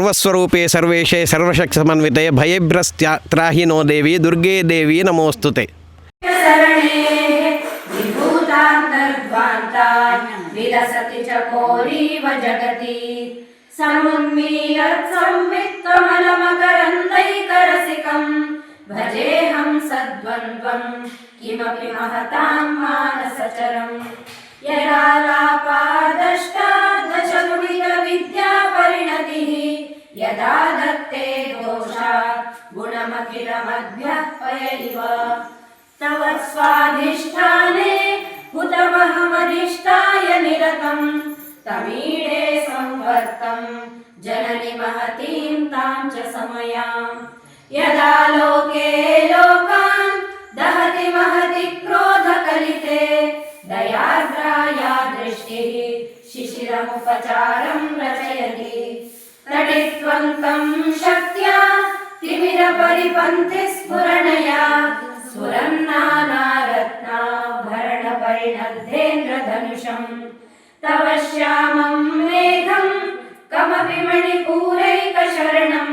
सर्वस्वरूपे सर्वेशे सर्वशक्तिसमन्विते भयेभ्यस्त्राहि no देवी दुर्गे देवी नमोस्तुते। विलसति चकोरीव जगति समुन्मीलत् संवित्तमलमकरन्दैकरसिकम् भजेऽहं सद्वन्द्वं किमपि महतां मानसचरम् यदालापादष्टादशगुणितविद्यापरिणतिः यदा दत्ते दोषात् गुणमखिलमद्भ्यः पयैव तव स्वाधिष्ठाने हुतमहमधिष्ठाय निरतं तमीडे संवर्तं जननि महतीं तां च समयां यदा लोके लोकान् दहति महति क्रोधकलिते दयार्द्राया दृष्टिः शिशिरमुपचारं रचयति तडित्वन्तं शक्त्या तिमिरपरिपन्थिस्फुरणया स्फुरन्नानारत्नाभरणपरिणद्धेन्द्रधनुषम् तव श्यामं मेघं कमपि मणिपूरैकशरणं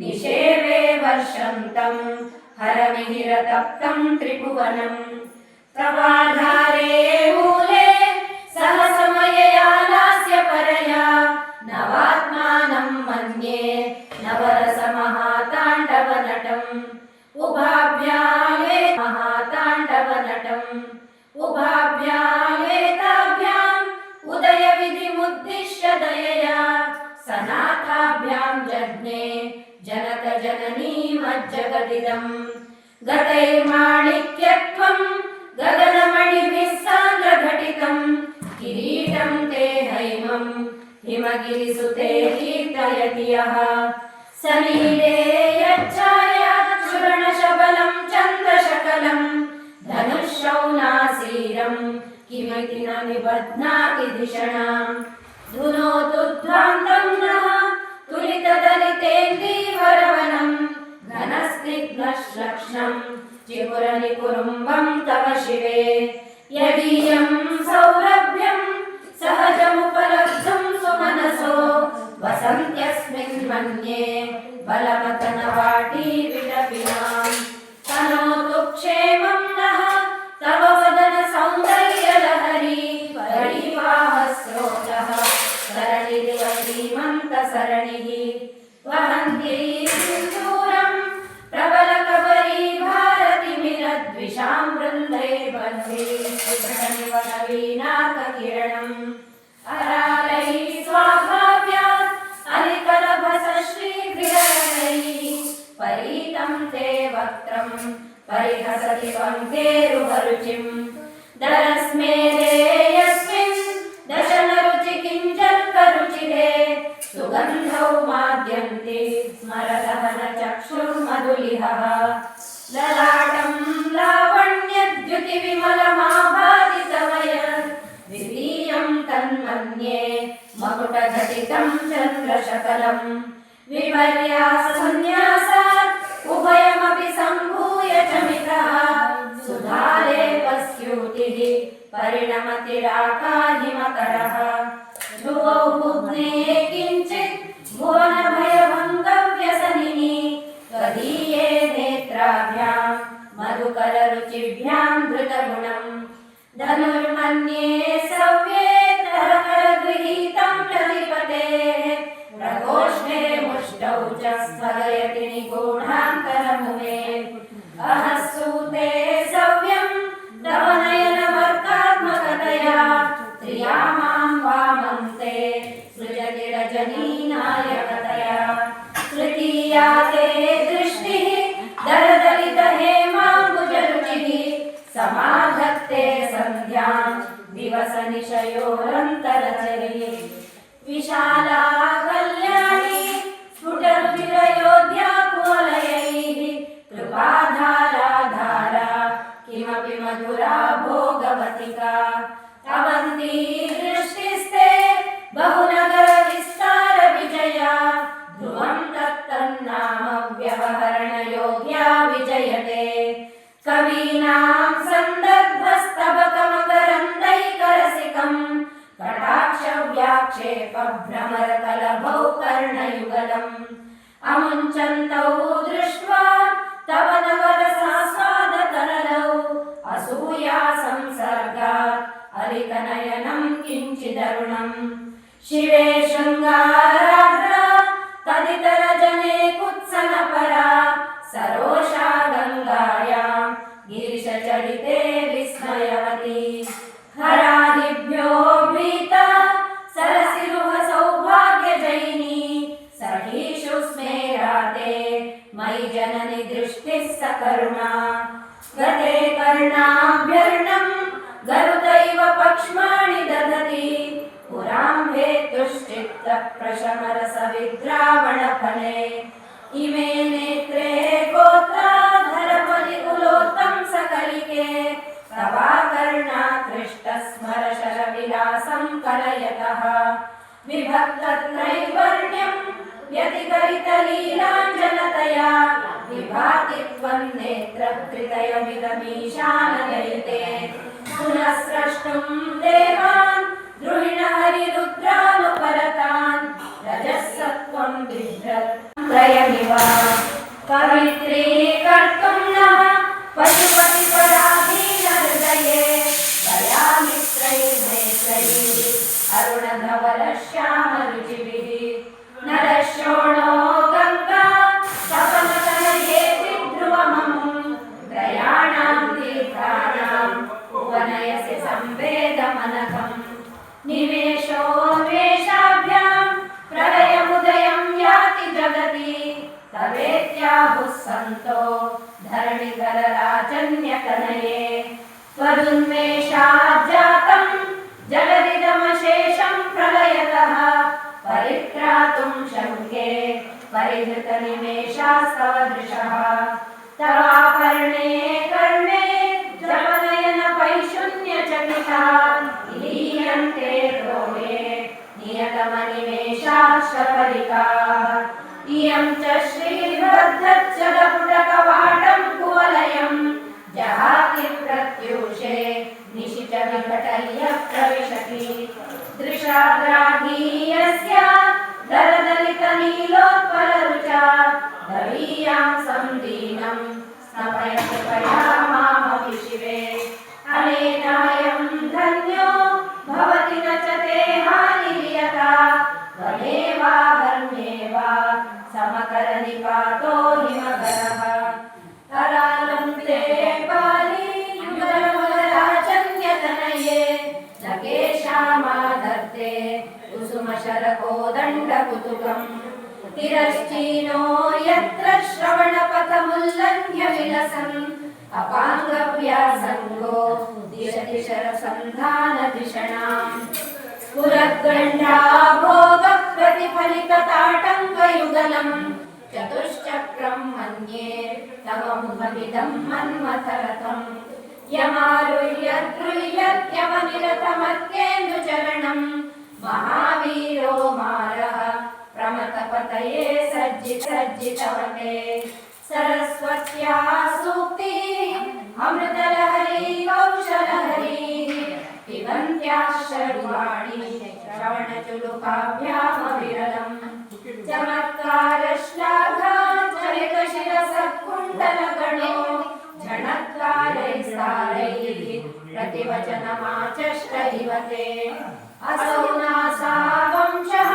निषेवे वर्षन्तं हरमिहिरतप्तं त्रिभुवनम् तवाधारे मूले सहसमयया परया नवात्मानं मन्ये नवरसमहाताण्डवनटम् उभाभ्यामे महाताण्डवनटम् उभाभ्यामेताभ्याम् उदयविधिमुद्दिश्य दयया सनाथाभ्यां जज्ञे जनकजननीमज्जगदिदम् गतैर्माणिक्यत्वं गगनमणिभिः सान्द्रघटितं किरीटं ते हैमं हिमगिरिसुते कीर्तयति यः सनीले यच्छायाचूर्णशबलं चन्द्रशकलं धनुःशौनासीरं किमिति न निबध्नाति धिषणां धुनोतु ध्वान्तं नः तुलितदलितेन्दीवरवनं घनस्निग्धश्लक्ष्णं चिपुरनिकुरुम्बं तव शिवे यदीयं सौरभ्यं सहजमुपलब्धुं सुमनसो वसन्त्यस्मिन् मन्ये बलवतनवाटी विलपिनां तनोतु क्षेमं नः तव वदन सौन्दर्यलहरी परिवाहस्रोतः सरणिरिव श्रीमन्तसरणिः वहन्ती सिन्दूरं प्रबलकबरी भारतिमिरद्विषां वृन्दैर्बन्धीर्घटनिवनवीनाककिरणम् अरालैः स्वाभाव्यात् अलिकलभसश्रीगृहणैः परीतं ते वक्त्रं परिहसति पङ्क्तेरुहरुचिं दरस्मेरे यस्मिन् दशनरुचिकिञ्जल्करुचिरे सुगन्धौ माद्यन्ते स्मरदहनचक्षुर्मधुलिहः ललाटं लावण्यद्युतिविमलमाभाति तव यत् द्वितीयं तन्मन्ये मकुटघटितं चन्द्रशकलं विपर्यासन्न्यासात् उभयमपि सम्भूय च मितः सुधालेपस्यूतिः परिणमतिराकाहिमकरः ध्रुवौ बुध्ने किञ्चित् भुवनभयभङ्गव्यसनिनि त्वदीये नेत्राभ्यां मधुकररुचिभ्यां धृतगुणम् धनुर्मन्ये सव्ये तरकरगृहीतं प्रतिपतेः प्रकोष्ठे मुष्टौ च स्थगयति निगूढान्तरमुमे अहसूते सव्यं तव नयनवर्कात्मकतया त्रिया मां वामन्ते सृजति रजनीनायकतया तृतीया ते दृष्टिः दरदलितहेमाम्बुजरुचिः समाधत्ते सन्ध्यां दिवसनिशयोरन्तरचरे विशाला कल्याणी स्फुटरुचिरयोध्या कुवलयैः कृपाधारा किमपि मधुरा भोगवतिका अवन्ती दृष्टिस्ते बहुनगरविस्तारविजया ध्रुवं तत्तन्नाम व्यवहरणयोग्या विजयते कवीनां सन्दर्भस्तबकमकरन्दैकरसिकं कटाक्षव्याक्ष भ्रमरकलभौ कर्णयुगलम् अमुञ्चन्तौ दृष्ट्वा तव नवरसास्वादतरलौ असूया संसर्गात् अलिकनयनं किञ्चिदरुणम् शिवे शृङ्गारार्द्रा तदितरजने कुत्सनपरा सरोषा गङ्गायां गिरिशचरिते विस्मयवती हरादिभ्यो भीता सरसिरुह सौभाग्यजयिनी सखीषु स्मेराते मयि जननि दृष्टिः सकरुणा गते कर्णाभ्यर्णं गरुतैव पक्ष्माणि दधति पुराम्भे तुश्चित्तप्रशमरसविद्रावणफले इमे नेत्रे गोत्राधरपलिकुलोत्तं सकलिके तवाकर्णाकृष्टस्मरशरविलासं कलयतः विभक्तत्रैवर्ण्यं व्यतिकरितलीलाञ्जनतया विभाति त्वं नेत्रकृतयमिदमीशानदयिते पुनः स्रष्टुं देवान् द्रुहिणहरिरुद्रानुपरतान् रजःसत्त्वं बिभ्रत्रयमिव कवित्रीकर्तुं नः पशुपतिपराधीनहृदये दयामित्रैर्नेत्रैः अरुणधवलश्यामरुचिभिः नरशोणो गङ्गा सपनतनये विध्रुवममुं त्रयाणां तीर्थानां उपनयसि संवेदमनघम् निमेषोन्मेषाभ्यां प्रलयमुदयं याति जगति तवेत्याहुः सन्तो धरणिधरराजन्यतनये त्वदुन्मेषाज्जातं जगदिदमशेषं प्रलयतः परित्रातुं शङ्के परिहृतनिमेषास्तव दृशः तवापर्णे कर्णे जवनयनपैशून्यचकिता लीयन्ते रोगे नियतमनिमेषाश्रपरिकाः इयं च श्रीभद्रच्चदपुटकवाटं कुवलयं जहाति प्रत्यूषे निशिच विकटय्य प्रविशति दृशाद्रागीयस्य दरदलितनीलोत्पलरुचा दवीयां संदीनं स्नपयति पयामामपि शिवे अनेनायं धन्यो भवति न च ते हानिर्यथा वने वा हर्म्ये वा समकरनिपातो हिमकरः करालं ते पाली युगलमगराजन्यतनये लकेशामाधत्ते कुसुमशरकोदण्डकुतुकम् तिरश्चीनो यत्र श्रवणपथमुल्लङ्घ्य विलसन् अपाङ्गव्यासङ्गो दिशति शरसन्धानधिषणाम् स्फुरद्गण्डा भोगप्रतिफलितताटङ्कयुगलम् चतुश्चक्रं मन्ये तव मुखमिदं मन्मथरथम् यमारुह्यद्रुह्यत्यवनिरतमर्केन्दुचरणम् महावीरो मारः प्रमथपतये सज्जितवते सरस्वत्या सूक्तिः अमृतलहरी कौशलहरी पिबन्त्याः शर्वाणि श्रवणचुलुकाभ्यामविरलम् चमत्कारश्लाघाचरितशिरसत्कुण्डलगणो झणत्कारैस्तारैः प्रतिवचनमाचष्ट इव ते असौ नासा वंशः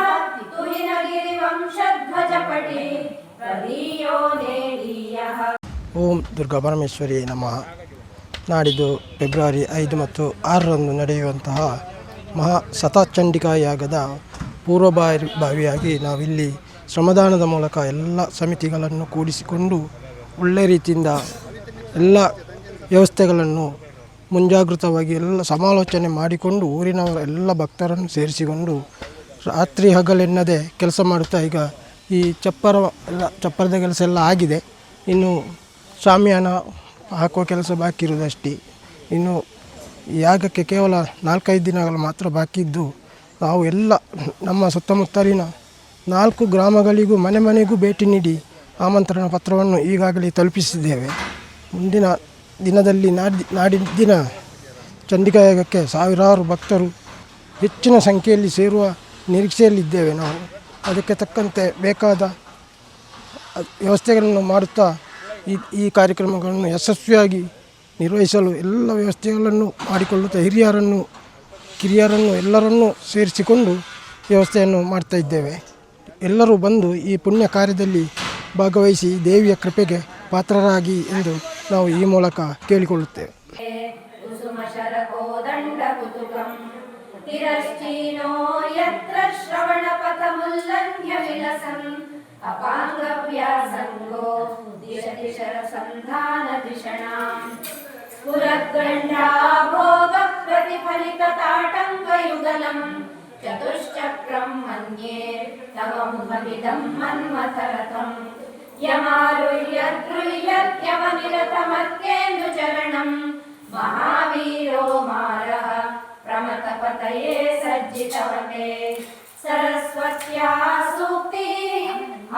तुहिनगिरिवंशध्वजपटी प्रदीयो नेदीयः. ಓಂ ದುರ್ಗಾ ಪರಮೇಶ್ವರಿ ನಮಃ. ನಾಡಿದ್ದು ಫೆಬ್ರವರಿ 5 ಮತ್ತು 6ರಂದು ನಡೆಯುವಂತಹ ಮಹಾ ಶತಚಂಡಿಕಾ ಯಾಗದ ಪೂರ್ವಭಾವಿಯಾಗಿ ನಾವಿಲ್ಲಿ ಶ್ರಮದಾನದ ಮೂಲಕ ಎಲ್ಲ ಸಮಿತಿಗಳನ್ನು ಕೂಡಿಸಿಕೊಂಡು ಒಳ್ಳೆಯ ರೀತಿಯಿಂದ ಎಲ್ಲ ವ್ಯವಸ್ಥೆಗಳನ್ನು ಮುಂಜಾಗೃತವಾಗಿ ಎಲ್ಲ ಸಮಾಲೋಚನೆ ಮಾಡಿಕೊಂಡು ಊರಿನವರ ಎಲ್ಲ ಭಕ್ತರನ್ನು ಸೇರಿಸಿಕೊಂಡು ರಾತ್ರಿ ಹಗಲೆನ್ನದೆ ಕೆಲಸ ಮಾಡುತ್ತಾ ಈಗ ಈ ಚಪ್ಪರದ ಕೆಲಸ ಎಲ್ಲ ಆಗಿದೆ. ಇನ್ನು ಶಾಮಿಯಾನ ಹಾಕುವ ಕೆಲಸ ಬಾಕಿ ಇರುವುದಷ್ಟೇ. ಇನ್ನು ಯಾಗಕ್ಕೆ ಕೇವಲ 4-5 ದಿನಗಳು ಮಾತ್ರ ಬಾಕಿ ಇದ್ದು ನಾವು ಎಲ್ಲ ನಮ್ಮ ಸುತ್ತಮುತ್ತಲಿನ 4 ಗ್ರಾಮಗಳಿಗೂ ಮನೆ ಮನೆಗೂ ಭೇಟಿ ನೀಡಿ ಆಮಂತ್ರಣ ಪತ್ರವನ್ನು ಈಗಾಗಲೇ ತಲುಪಿಸಿದ್ದೇವೆ. ಮುಂದಿನ ದಿನದಲ್ಲಿ ನಾಡಿದ್ದಿನ ಚಂಡಿಕಾ ಯಾಗಕ್ಕೆ ಸಾವಿರಾರು ಭಕ್ತರು ಹೆಚ್ಚಿನ ಸಂಖ್ಯೆಯಲ್ಲಿ ಸೇರುವ ನಿರೀಕ್ಷೆಯಲ್ಲಿದ್ದೇವೆ. ನಾವು ಅದಕ್ಕೆ ತಕ್ಕಂತೆ ಬೇಕಾದ ವ್ಯವಸ್ಥೆಗಳನ್ನು ಮಾಡುತ್ತಾ ಈ ಕಾರ್ಯಕ್ರಮಗಳನ್ನು ಯಶಸ್ವಿಯಾಗಿ ನಿರ್ವಹಿಸಲು ಎಲ್ಲ ವ್ಯವಸ್ಥೆಗಳನ್ನು ಮಾಡಿಕೊಳ್ಳುತ್ತಾ ಕಿರಿಯರನ್ನು ಎಲ್ಲರನ್ನೂ ಸೇರಿಸಿಕೊಂಡು ವ್ಯವಸ್ಥೆಯನ್ನು ಮಾಡ್ತಾ ಇದ್ದೇವೆ. ಎಲ್ಲರೂ ಬಂದು ಈ ಪುಣ್ಯ ಕಾರ್ಯದಲ್ಲಿ ಭಾಗವಹಿಸಿ ದೇವಿಯ ಕೃಪೆಗೆ ಪಾತ್ರರಾಗಿ ಎಂದು ನಾವು ಈ ಮೂಲಕ ಕೇಳಿಕೊಳ್ಳುತ್ತೇವೆ. ತಿರಶ್ಚೀನೋ ಯತ್ರ ಶ್ರವಣಪಥಮುಲ್ಲಂಘ್ಯ ವಿಲಸನ್ ಅಪಾಂಗವ್ಯಾಸಂಗೋ ದಿಶತಿ ಶರಸಂಧಾನಧಿಷಣಾಂ ಸ್ಫುರದ್ಗಂಢಾ ಭೋಗ ಪ್ರತಿಫಲಿತ ತಾಟಂಕಯುಗಲಂ ಚತುಶ್ಚಕ್ರಂ ಮನ್ಯೇ ತವ ಮುಖಮಿದಂ ಮನ್ಮಥರಥಂ ಯಮಾರುಹ್ಯದ್ರುಹ್ಯತ್ಯವನಿರತಮರ್ಕೇಂದುಚರಣಂ ಮಹಾವೀರೋ ಮಾರಃ ಪ್ರಮಥಪತಯೇ ಸಜ್ಜಿತವತೆ ಸರಸ್ವತ್ಯಾ ಸೂಕ್ತಿ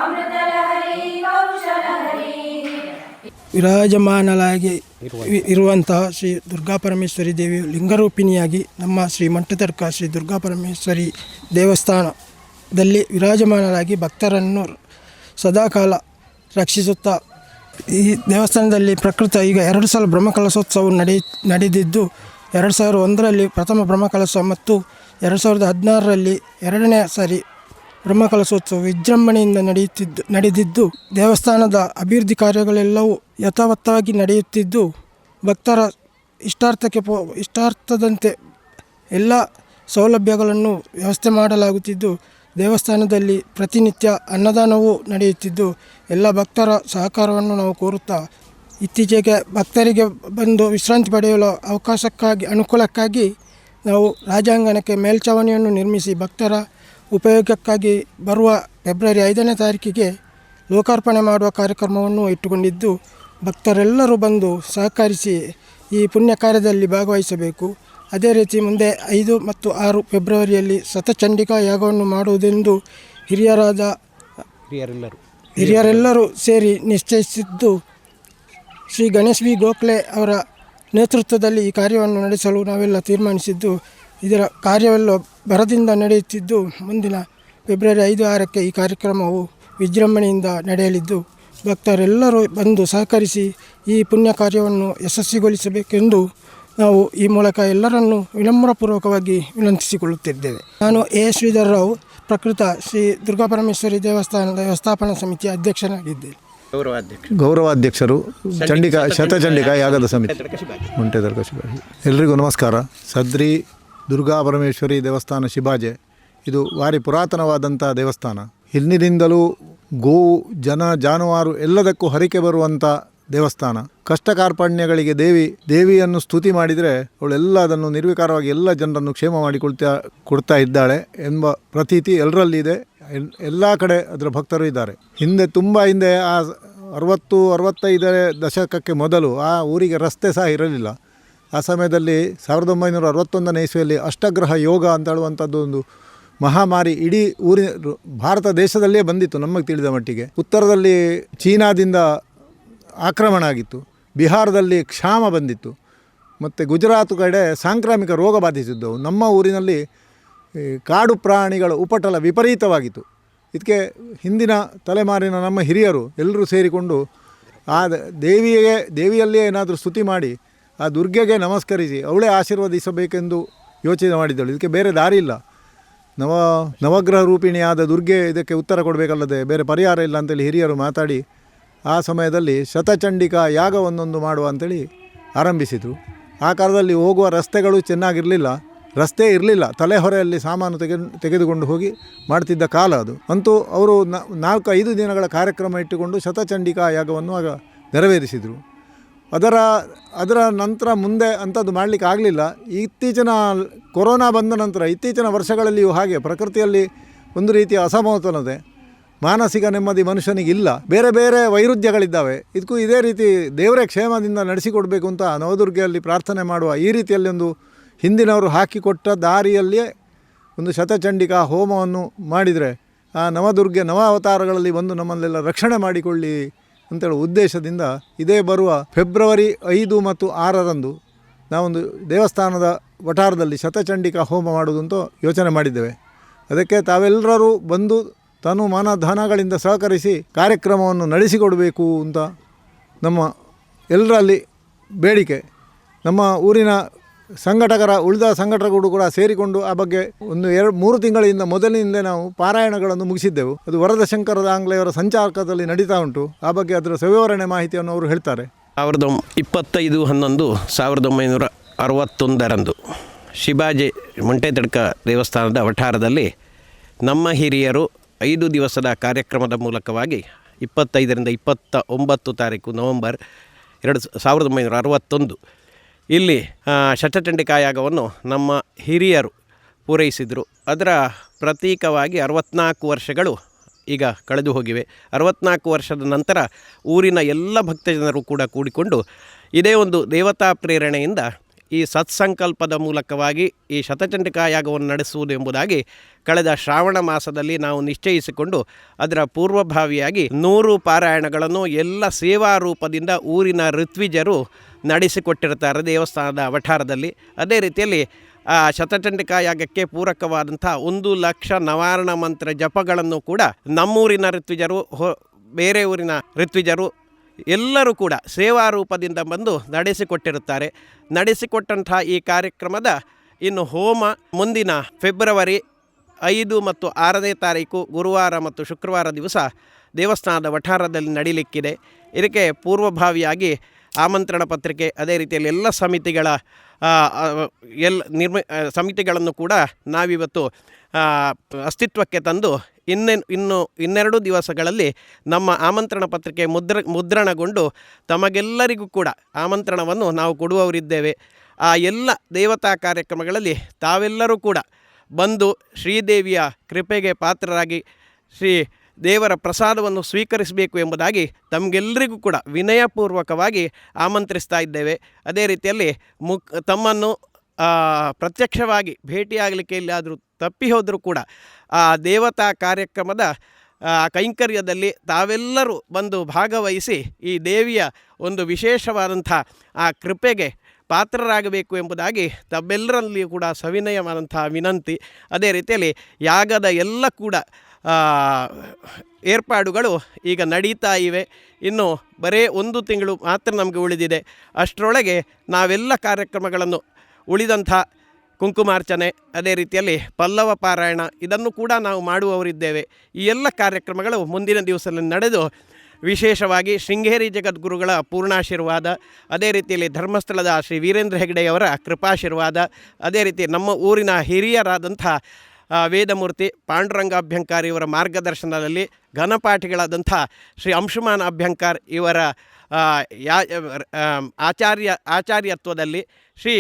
ಅಮೃತಲಹರಿ ಕೌಶಲಹರಿ. ವಿರಾಜಮಾನಲಾಗಿ ಇರುವಂತಹ ಶ್ರೀ ದುರ್ಗಾಪರಮೇಶ್ವರಿ ದೇವಿಯು ಲಿಂಗರೂಪಿಣಿಯಾಗಿ ನಮ್ಮ ಶ್ರೀ ಮಂಟತರ್ಕ ಶ್ರೀ ದುರ್ಗಾಪರಮೇಶ್ವರಿ ದೇವಸ್ಥಾನದಲ್ಲಿ ವಿರಾಜಮಾನರಾಗಿ ಭಕ್ತರನ್ನು ಸದಾಕಾಲ ರಕ್ಷಿಸುತ್ತಾ ಈ ದೇವಸ್ಥಾನದಲ್ಲಿ ಪ್ರಕೃತ ಈಗ 2 ಸಲ ಬ್ರಹ್ಮಕಲಶೋತ್ಸವ ನಡೆದಿದ್ದು 2001ರಲ್ಲಿ ಪ್ರಥಮ ಬ್ರಹ್ಮಕಲಶ ಮತ್ತು 2016ರಲ್ಲಿ 2ನೇ ಸಾರಿ ಬ್ರಹ್ಮಕಲಶೋತ್ಸವ ವಿಜೃಂಭಣೆಯಿಂದ ನಡೆದಿದ್ದು ದೇವಸ್ಥಾನದ ಅಭಿವೃದ್ಧಿ ಕಾರ್ಯಗಳೆಲ್ಲವೂ ಯಥಾವತ್ತಾಗಿ ನಡೆಯುತ್ತಿದ್ದು ಭಕ್ತರ ಇಷ್ಟಾರ್ಥದಂತೆ ಎಲ್ಲ ಸೌಲಭ್ಯಗಳನ್ನು ವ್ಯವಸ್ಥೆ ಮಾಡಲಾಗುತ್ತಿದ್ದು ದೇವಸ್ಥಾನದಲ್ಲಿ ಪ್ರತಿನಿತ್ಯ ಅನ್ನದಾನವೂ ನಡೆಯುತ್ತಿದ್ದು ಎಲ್ಲ ಭಕ್ತರ ಸಹಕಾರವನ್ನು ನಾವು ಕೋರುತ್ತಾ ಇತ್ತೀಚೆಗೆ ಭಕ್ತರಿಗೆ ಬಂದು ವಿಶ್ರಾಂತಿ ಪಡೆಯಲು ಅನುಕೂಲಕ್ಕಾಗಿ ನಾವು ರಾಜಾಂಗಣಕ್ಕೆ ಮೇಲ್ಛಾವಣಿಯನ್ನು ನಿರ್ಮಿಸಿ ಭಕ್ತರ ಉಪಯೋಗಕ್ಕಾಗಿ ಬರುವ ಫೆಬ್ರವರಿ 5ನೇ ತಾರೀಕಿಗೆ ಲೋಕಾರ್ಪಣೆ ಮಾಡುವ ಕಾರ್ಯಕ್ರಮವನ್ನು ಇಟ್ಟುಕೊಂಡಿದ್ದು ಭಕ್ತರೆಲ್ಲರೂ ಬಂದು ಸಹಕರಿಸಿ ಈ ಪುಣ್ಯ ಕಾರ್ಯದಲ್ಲಿ ಭಾಗವಹಿಸಬೇಕು. ಅದೇ ರೀತಿ ಮುಂದೆ 5 ಮತ್ತು 6 ಫೆಬ್ರವರಿಯಲ್ಲಿ ಶತಚಂಡಿಕಾ ಯಾಗವನ್ನು ಮಾಡುವುದೆಂದು ಹಿರಿಯರೆಲ್ಲರೂ ಸೇರಿ ನಿಶ್ಚಯಿಸಿದ್ದು ಶ್ರೀ ಗಣೇಶ್ ವಿ ಗೋಖಲೆ ಅವರ ನೇತೃತ್ವದಲ್ಲಿ ಈ ಕಾರ್ಯವನ್ನು ನಡೆಸಲು ನಾವೆಲ್ಲ ತೀರ್ಮಾನಿಸಿದ್ದು ಇದರ ಕಾರ್ಯವೆಲ್ಲ ಭರದಿಂದ ನಡೆಯುತ್ತಿದ್ದು ಮುಂದಿನ ಫೆಬ್ರವರಿ 5-6ಕ್ಕೆ ಈ ಕಾರ್ಯಕ್ರಮವು ವಿಜೃಂಭಣೆಯಿಂದ ನಡೆಯಲಿದ್ದು ಭಕ್ತರೆಲ್ಲರೂ ಬಂದು ಸಹಕರಿಸಿ ಈ ಪುಣ್ಯ ಕಾರ್ಯವನ್ನು ಯಶಸ್ವಿಗೊಳಿಸಬೇಕೆಂದು ನಾವು ಈ ಮೂಲಕ ಎಲ್ಲರನ್ನೂ ವಿನಮ್ರಪೂರ್ವಕವಾಗಿ ವಿನಂತಿಸಿಕೊಳ್ಳುತ್ತಿದ್ದೇವೆ. ನಾನು ಎ ಶ್ರೀಧರ್ ರಾವ್, ಪ್ರಕೃತ ಶ್ರೀ ದುರ್ಗಾಪರಮೇಶ್ವರಿ ದೇವಸ್ಥಾನದ ವ್ಯವಸ್ಥಾಪನಾ ಸಮಿತಿಯ ಅಧ್ಯಕ್ಷನಾಗಿದ್ದೇನೆ. ಗೌರವಾಧ್ಯಕ್ಷರು ಶತಚಂಡಿಕಾ ಯಾಗದ ಸಮಿತಿ ಮುಂಟೆದರ್ಕ ಶಿಬಾಜಿ. ಎಲ್ರಿಗೂ ನಮಸ್ಕಾರ. ಸದ್ರಿ ದುರ್ಗಾಪರಮೇಶ್ವರಿ ದೇವಸ್ಥಾನ ಶಿಬಾಜೆ ಇದು ಭಾರಿ ಪುರಾತನವಾದಂಥ ದೇವಸ್ಥಾನ. ಹಿಂದಿನಿಂದಲೂ ಗೋವು ಜಾನುವಾರು ಎಲ್ಲದಕ್ಕೂ ಹರಿಕೆ ಬರುವಂಥ ದೇವಸ್ಥಾನ. ಕಷ್ಟ ಕಾರ್ಪಣ್ಯಗಳಿಗೆ ದೇವಿಯನ್ನು ಸ್ತುತಿ ಮಾಡಿದರೆ ಅವಳೆಲ್ಲ ಅದನ್ನು ನಿರ್ವಿಕಾರವಾಗಿ ಎಲ್ಲ ಜನರನ್ನು ಕ್ಷೇಮ ಕೊಡ್ತಾ ಇದ್ದಾಳೆ ಎಂಬ ಪ್ರತೀತಿ ಎಲ್ಲರಲ್ಲಿದೆ. ಎಲ್ಲ ಕಡೆ ಅದರ ಭಕ್ತರು ಇದ್ದಾರೆ. ತುಂಬ ಹಿಂದೆ ಆ 60-65 ದಶಕಕ್ಕೆ ಮೊದಲು ಆ ಊರಿಗೆ ರಸ್ತೆ ಸಹ ಇರಲಿಲ್ಲ. ಆ ಸಮಯದಲ್ಲಿ 1961ನೇ ಇಸ್ವಿಯಲ್ಲಿ ಅಷ್ಟಗ್ರಹ ಯೋಗ ಅಂತ ಹೇಳುವಂಥದ್ದು ಒಂದು ಮಹಾಮಾರಿ ಇಡೀ ಭಾರತ ದೇಶದಲ್ಲೇ ಬಂದಿತ್ತು. ನಮಗೆ ತಿಳಿದ ಮಟ್ಟಿಗೆ ಉತ್ತರದಲ್ಲಿ ಚೀನಾದಿಂದ ಆಕ್ರಮಣ ಆಗಿತ್ತು, ಬಿಹಾರದಲ್ಲಿ ಕ್ಷಾಮ ಬಂದಿತ್ತು, ಮತ್ತು ಗುಜರಾತ್ ಕಡೆ ಸಾಂಕ್ರಾಮಿಕ ರೋಗ ಬಾಧಿಸಿದ್ದವು. ನಮ್ಮ ಊರಿನಲ್ಲಿ ಕಾಡು ಪ್ರಾಣಿಗಳ ಉಪಟಳ ವಿಪರೀತವಾಗಿತ್ತು. ಇದಕ್ಕೆ ಹಿಂದಿನ ತಲೆಮಾರಿನ ನಮ್ಮ ಹಿರಿಯರು ಎಲ್ಲರೂ ಸೇರಿಕೊಂಡು ಆ ದೇವಿಯಲ್ಲಿಯೇ ಏನಾದರೂ ಸ್ತುತಿ ಮಾಡಿ ಆ ದುರ್ಗೆಗೆ ನಮಸ್ಕರಿಸಿ ಅವಳೇ ಆಶೀರ್ವದಿಸಬೇಕೆಂದು ಯೋಚನೆ ಮಾಡಿದ್ದಳು. ಇದಕ್ಕೆ ಬೇರೆ ದಾರಿ ಇಲ್ಲ. ನವಗ್ರಹ ರೂಪಿಣಿಯಾದ ದುರ್ಗೆ ಇದಕ್ಕೆ ಉತ್ತರ ಕೊಡಬೇಕಲ್ಲದೆ ಬೇರೆ ಪರಿಹಾರ ಇಲ್ಲ ಅಂತೇಳಿ ಹಿರಿಯರು ಮಾತಾಡಿ ಆ ಸಮಯದಲ್ಲಿ ಶತಚಂಡಿಕಾ ಯಾಗವನ್ನೊಂದು ಮಾಡುವ ಅಂಥೇಳಿ ಆರಂಭಿಸಿದರು. ಆ ಕಾಲದಲ್ಲಿ ಹೋಗುವ ರಸ್ತೆಗಳು ಚೆನ್ನಾಗಿರಲಿಲ್ಲ, ರಸ್ತೆ ಇರಲಿಲ್ಲ. ತಲೆಹೊರೆಯಲ್ಲಿ ಸಾಮಾನು ತೆಗೆದುಕೊಂಡು ಹೋಗಿ ಮಾಡ್ತಿದ್ದ ಕಾಲ ಅದು. ಅಂತೂ ಅವರು 4-5 ದಿನಗಳ ಕಾರ್ಯಕ್ರಮ ಇಟ್ಟುಕೊಂಡು ಶತಚಂಡಿಕಾ ಯಾಗವನ್ನು ಆಗ ನೆರವೇರಿಸಿದರು. ಅದರ ನಂತರ ಮುಂದೆ ಅಂಥದ್ದು ಮಾಡಲಿಕ್ಕೆ ಆಗಲಿಲ್ಲ. ಕೊರೋನಾ ಬಂದ ನಂತರ ಇತ್ತೀಚಿನ ವರ್ಷಗಳಲ್ಲಿಯೂ ಹಾಗೆ ಪ್ರಕೃತಿಯಲ್ಲಿ ಒಂದು ರೀತಿಯ ಅಸಮತೋಲನತೆ, ಮಾನಸಿಕ ನೆಮ್ಮದಿ ಮನುಷ್ಯನಿಗಿಲ್ಲ, ಬೇರೆ ಬೇರೆ ವೈರುಧ್ಯಗಳಿದ್ದಾವೆ. ಇದಕ್ಕೂ ಇದೇ ರೀತಿ ದೇವರೇ ಕ್ಷೇಮದಿಂದ ನಡೆಸಿಕೊಡಬೇಕು ಅಂತ ನವದುರ್ಗೆಯಲ್ಲಿ ಪ್ರಾರ್ಥನೆ ಮಾಡುವ ಈ ರೀತಿಯಲ್ಲಿ ಒಂದು ಹಿಂದಿನವರು ಹಾಕಿಕೊಟ್ಟ ದಾರಿಯಲ್ಲಿಯೇ ಒಂದು ಶತಚಂಡಿಕಾ ಹೋಮವನ್ನು ಮಾಡಿದರೆ ಆ ನವದುರ್ಗೆ ನವ ಅವತಾರಗಳಲ್ಲಿ ಬಂದು ನಮ್ಮನ್ನೆಲ್ಲ ರಕ್ಷಣೆ ಮಾಡಿಕೊಳ್ಳಿ ಅಂತೇಳಿ ಉದ್ದೇಶದಿಂದ ಇದೇ ಬರುವ ಫೆಬ್ರವರಿ 5 ಮತ್ತು 6ರಂದು ನಾವೊಂದು ದೇವಸ್ಥಾನದ ವಠಾರದಲ್ಲಿ ಶತಚಂಡಿಕಾ ಹೋಮ ಮಾಡುವುದು ಅಂತ ಯೋಚನೆ ಮಾಡಿದ್ದೇವೆ. ಅದಕ್ಕೆ ತಾವೆಲ್ಲರೂ ಬಂದು ತನು ಮನ ಧನಗಳಿಂದ ಸಹಕರಿಸಿ ಕಾರ್ಯಕ್ರಮವನ್ನು ನಡೆಸಿಕೊಡಬೇಕು ಅಂತ ನಮ್ಮ ಎಲ್ಲರಲ್ಲಿ ಬೇಡಿಕೆ. ನಮ್ಮ ಊರಿನ ಉಳಿದ ಸಂಘಟಕರು ಕೂಡ ಸೇರಿಕೊಂಡು ಆ ಬಗ್ಗೆ 3 ತಿಂಗಳಿಂದ ಮೊದಲಿನಿಂದಲೇ ನಾವು ಪಾರಾಯಣಗಳನ್ನು ಮುಗಿಸಿದ್ದೆವು. ಅದು ವರದ ಶಂಕರದ ಆಂಗ್ಲೆಯವರ ಸಂಚಾಲಕದಲ್ಲಿ ನಡೀತಾ ಉಂಟು. ಆ ಬಗ್ಗೆ ಅದರ ಸವಿವರಣೆ ಮಾಹಿತಿಯನ್ನು ಅವರು ಹೇಳ್ತಾರೆ. 25/11/1961 ಶಿವಾಜಿ ಮೊಂಟೆತಡ್ಕ ದೇವಸ್ಥಾನದ ವಠಾರದಲ್ಲಿ ನಮ್ಮ ಹಿರಿಯರು 5 ದಿವಸದ ಕಾರ್ಯಕ್ರಮದ ಮೂಲಕವಾಗಿ 25ರಿಂದ 29 ತಾರೀಕು ನವೆಂಬರ್ 1961 ಇಲ್ಲಿ ಶತಚಂಡಿಕಾಯಾಗವನ್ನು ನಮ್ಮ ಹಿರಿಯರು ಪೂರೈಸಿದರು. ಅದರ ಪ್ರತೀಕವಾಗಿ 64 ವರ್ಷಗಳು ಈಗ ಕಳೆದು ಹೋಗಿವೆ. 64 ವರ್ಷದ ನಂತರ ಊರಿನ ಎಲ್ಲ ಭಕ್ತಜನರು ಕೂಡ ಕೂಡಿಕೊಂಡು ಇದೇ ಒಂದು ದೇವತಾ ಪ್ರೇರಣೆಯಿಂದ ಈ ಸತ್ಸಂಕಲ್ಪದ ಮೂಲಕವಾಗಿ ಈ ಶತಚಂಡಿಕಾಯಾಗವನ್ನು ನಡೆಸುವುದು ಎಂಬುದಾಗಿ ಕಳೆದ ಶ್ರಾವಣ ಮಾಸದಲ್ಲಿ ನಾವು ನಿಶ್ಚಯಿಸಿಕೊಂಡು ಅದರ ಪೂರ್ವಭಾವಿಯಾಗಿ 100 ಪಾರಾಯಣಗಳನ್ನು ಎಲ್ಲ ಸೇವಾ ರೂಪದಿಂದ ಊರಿನ ಋತ್ವಿಜರು ನಡೆಸಿಕೊಟ್ಟಿರ್ತಾರೆ ದೇವಸ್ಥಾನದ ವಠಾರದಲ್ಲಿ. ಅದೇ ರೀತಿಯಲ್ಲಿ ಆ ಶತಚಂಡಿಕಾಯಾಗಕ್ಕೆ ಪೂರಕವಾದಂಥ 1 ಲಕ್ಷ ನವಾರಣ ಮಂತ್ರ ಜಪಗಳನ್ನು ಕೂಡ ನಮ್ಮೂರಿನ ಋತ್ವಿಜರು ಬೇರೆ ಊರಿನ ಋತ್ವಿಜರು ಎಲ್ಲರೂ ಕೂಡ ಸೇವಾ ರೂಪದಿಂದ ಬಂದು ನಡೆಸಿಕೊಟ್ಟಿರುತ್ತಾರೆ. ನಡೆಸಿಕೊಟ್ಟಂಥ ಈ ಕಾರ್ಯಕ್ರಮದ ಇನ್ನು ಹೋಮ ಮುಂದಿನ ಫೆಬ್ರವರಿ 5 ಮತ್ತು 6ನೇ ತಾರೀಕು ಗುರುವಾರ ಮತ್ತು ಶುಕ್ರವಾರ ದಿವಸ ದೇವಸ್ಥಾನದ ವಠಾರದಲ್ಲಿ ನಡೀಲಿಕ್ಕಿದೆ. ಇದಕ್ಕೆ ಪೂರ್ವಭಾವಿಯಾಗಿ ಆಮಂತ್ರಣ ಪತ್ರಿಕೆ, ಅದೇ ರೀತಿಯಲ್ಲಿ ಎಲ್ಲ ಸಮಿತಿಗಳ ಸಮಿತಿಗಳನ್ನು ಕೂಡ ನಾವಿವತ್ತು ಅಸ್ತಿತ್ವಕ್ಕೆ ತಂದು ಇನ್ನೆರಡು ದಿವಸಗಳಲ್ಲಿ ನಮ್ಮ ಆಮಂತ್ರಣ ಪತ್ರಿಕೆ ಮುದ್ರಣಗೊಂಡು ತಮಗೆಲ್ಲರಿಗೂ ಕೂಡ ಆಮಂತ್ರಣವನ್ನು ನಾವು ಕೊಡುವವರಿದ್ದೇವೆ. ಆ ಎಲ್ಲ ದೇವತಾ ಕಾರ್ಯಕ್ರಮಗಳಲ್ಲಿ ತಾವೆಲ್ಲರೂ ಕೂಡ ಬಂದು ಶ್ರೀದೇವಿಯ ಕೃಪೆಗೆ ಪಾತ್ರರಾಗಿ ಶ್ರೀ ದೇವರ ಪ್ರಸಾದವನ್ನು ಸ್ವೀಕರಿಸಬೇಕು ಎಂಬುದಾಗಿ ತಮಗೆಲ್ಲರಿಗೂ ಕೂಡ ವಿನಯಪೂರ್ವಕವಾಗಿ ಆಮಂತ್ರಿಸ್ತಾ ಇದ್ದೇವೆ. ಅದೇ ರೀತಿಯಲ್ಲಿ ತಮ್ಮನ್ನು ಪ್ರತ್ಯಕ್ಷವಾಗಿ ಭೇಟಿಯಾಗಲಿಕ್ಕೆ ಇಲ್ಲಾದರೂ ತಪ್ಪಿ ಹೋದರೂ ಕೂಡ ಆ ದೇವತಾ ಕಾರ್ಯಕ್ರಮದ ಕೈಂಕರ್ಯದಲ್ಲಿ ತಾವೆಲ್ಲರೂ ಬಂದು ಭಾಗವಹಿಸಿ ಈ ದೇವಿಯ ಒಂದು ವಿಶೇಷವಾದಂಥ ಆ ಕೃಪೆಗೆ ಪಾತ್ರರಾಗಬೇಕು ಎಂಬುದಾಗಿ ತಮ್ಮೆಲ್ಲರಲ್ಲಿಯೂ ಕೂಡ ಸವಿನಯವಾದಂಥ ವಿನಂತಿ. ಅದೇ ರೀತಿಯಲ್ಲಿ ಯಾಗದ ಎಲ್ಲ ಕೂಡ ಏರ್ಪಾಡುಗಳು ಈಗ ನಡೀತಾ ಇವೆ. ಇನ್ನು ಬರೀ 1 ತಿಂಗಳು ಮಾತ್ರ ನಮಗೆ ಉಳಿದಿದೆ. ಅಷ್ಟರೊಳಗೆ ನಾವೆಲ್ಲ ಕಾರ್ಯಕ್ರಮಗಳನ್ನು ಉಳಿದಂಥ ಕುಂಕುಮಾರ್ಚನೆ, ಅದೇ ರೀತಿಯಲ್ಲಿ ಪಲ್ಲವ ಪಾರಾಯಣ ಇದನ್ನು ಕೂಡ ನಾವು ಮಾಡುವವರಿದ್ದೇವೆ. ಈ ಎಲ್ಲ ಕಾರ್ಯಕ್ರಮಗಳು ಮುಂದಿನ ದಿವಸದಲ್ಲಿ ನಡೆದು ವಿಶೇಷವಾಗಿ ಶೃಂಗೇರಿ ಜಗದ್ಗುರುಗಳ ಪೂರ್ಣಾಶೀರ್ವಾದ, ಅದೇ ರೀತಿಯಲ್ಲಿ ಧರ್ಮಸ್ಥಳದ ಶ್ರೀ ವೀರೇಂದ್ರ ಹೆಗ್ಡೆಯವರ ಕೃಪಾಶೀರ್ವಾದ, ಅದೇ ರೀತಿ ನಮ್ಮ ಊರಿನ ಹಿರಿಯರಾದಂಥ ವೇದಮೂರ್ತಿ ಪಾಂಡುರಂಗ ಅಭ್ಯಂಕಾರ್ ಇವರ ಮಾರ್ಗದರ್ಶನದಲ್ಲಿ ಘನಪಾಠಿಗಳಾದಂಥ ಶ್ರೀ ಅಂಶುಮಾನ್ ಅಭ್ಯಂಕಾರ್ ಇವರ ಆಚಾರ್ಯತ್ವದಲ್ಲಿ ಶ್ರೀ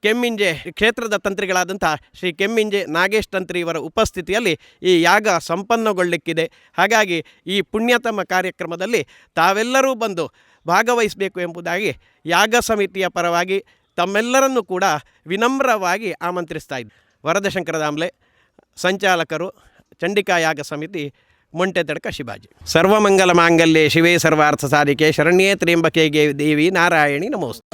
ಕೆಮ್ಮಿಂಜೆ ಕ್ಷೇತ್ರದ ತಂತ್ರಿಗಳಾದಂಥ ಶ್ರೀ ಕೆಮ್ಮಿಂಜೆ ನಾಗೇಶ್ ತಂತ್ರಿ ಇವರ ಉಪಸ್ಥಿತಿಯಲ್ಲಿ ಈ ಯಾಗ ಸಂಪನ್ನಗೊಳ್ಳಲಿಕ್ಕಿದೆ. ಹಾಗಾಗಿ ಈ ಪುಣ್ಯತಮ ಕಾರ್ಯಕ್ರಮದಲ್ಲಿ ತಾವೆಲ್ಲರೂ ಬಂದು ಭಾಗವಹಿಸಬೇಕು ಎಂಬುದಾಗಿ ಯಾಗ ಸಮಿತಿಯ ಪರವಾಗಿ ತಮ್ಮೆಲ್ಲರನ್ನೂ ಕೂಡ ವಿನಮ್ರವಾಗಿ ಆಮಂತ್ರಿಸ್ತಾ ಇದ್ದೆ. ವರದಶಂಕರ ದಾಮ್ಲೆ, ಸಂಚಾಲಕರು, ಚಂಡಿಕಾ ಯಾಗ ಸಮಿತಿ, ಮೊಂಟೆತಡ್ಕ ಶಿವಾಜಿ. ಸರ್ವಮಂಗಲ ಮಾಂಗಲ್ಯೆ ಶಿವೇ ಸರ್ವಾರ್ಥ ಸಾಧಿಕೆ ಶರಣ್ಯೇ ತ್ರ್ಯಂಬಕೆ ದೇವಿ ನಾರಾಯಣಿ ನಮೋಸ್ತು.